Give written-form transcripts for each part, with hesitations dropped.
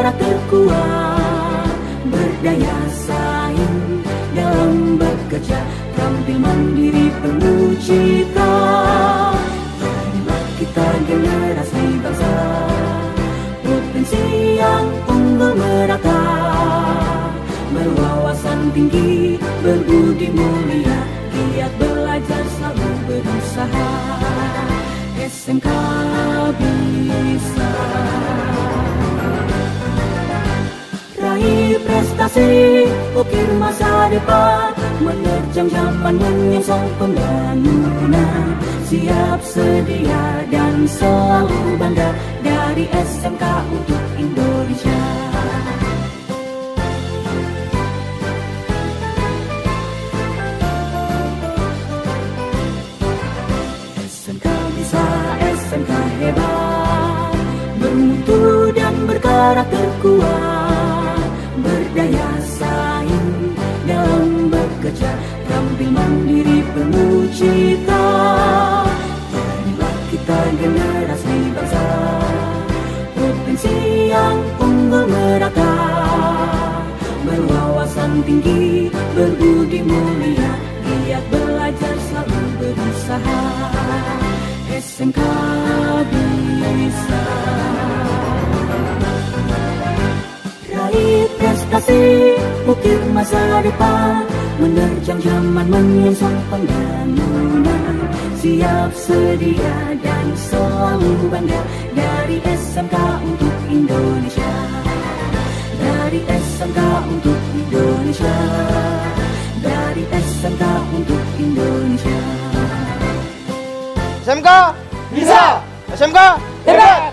berkarakter kuat, berdaya saing dalam bekerja, tampil mandiri penuh cita. Inilah kita generasi bangsa, potensi yang unggul merata, berwawasan tinggi, berbudi mulia, giat belajar selalu berusaha. SMK bisa raih prestasi, ukir masa depan, menerjang zaman menyongsong pembangunan. Siap sedia dan selalu bangga, dari SMK untuk Indonesia. SMK bisa, SMK hebat, bermutu dan berkarakter kuat, berdaya saing dalam bekerja, tampil mandiri penuh cita. Inilah kita generasi bangsa, potensi yang unggul merata, berwawasan tinggi, berbudi mulia, giat belajar selalu berusaha. SMK bisa raih prestasi, ukir masa depan, menerjang zaman menyongsong pembangunan. Siap sedia dan selalu bangga, dari SMK untuk Indonesia. Dari SMK untuk Indonesia. Dari SMK untuk Indonesia. SMK bisa, SMK hebat.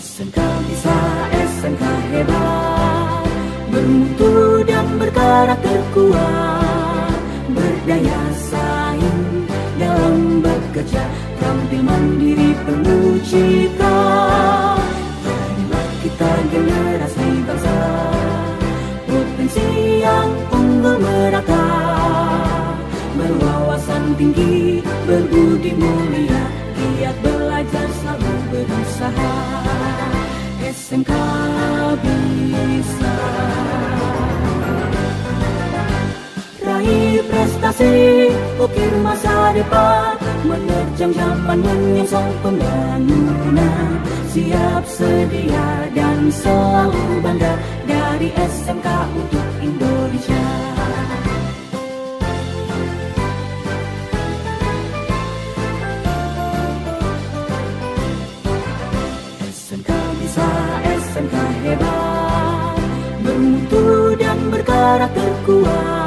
SMK bisa, SMK hebat, bermutu dan berkarakter kuat, berdaya saing dalam bekerja, tampil mandiri penuh cita. Inilah kita generasi bangsa, potensi yang unggul merata, berwawasan tinggi, berbudi mulia, giat belajar selalu berusaha. SMK bisa raih prestasi, ukir masa depan, menerjang zaman menyongsong pembangunan. Siap sedia dan selalu bangga, dari SMK untuk Indonesia. SMK bisa, SMK hebat, bermutu dan berkarakter kuat,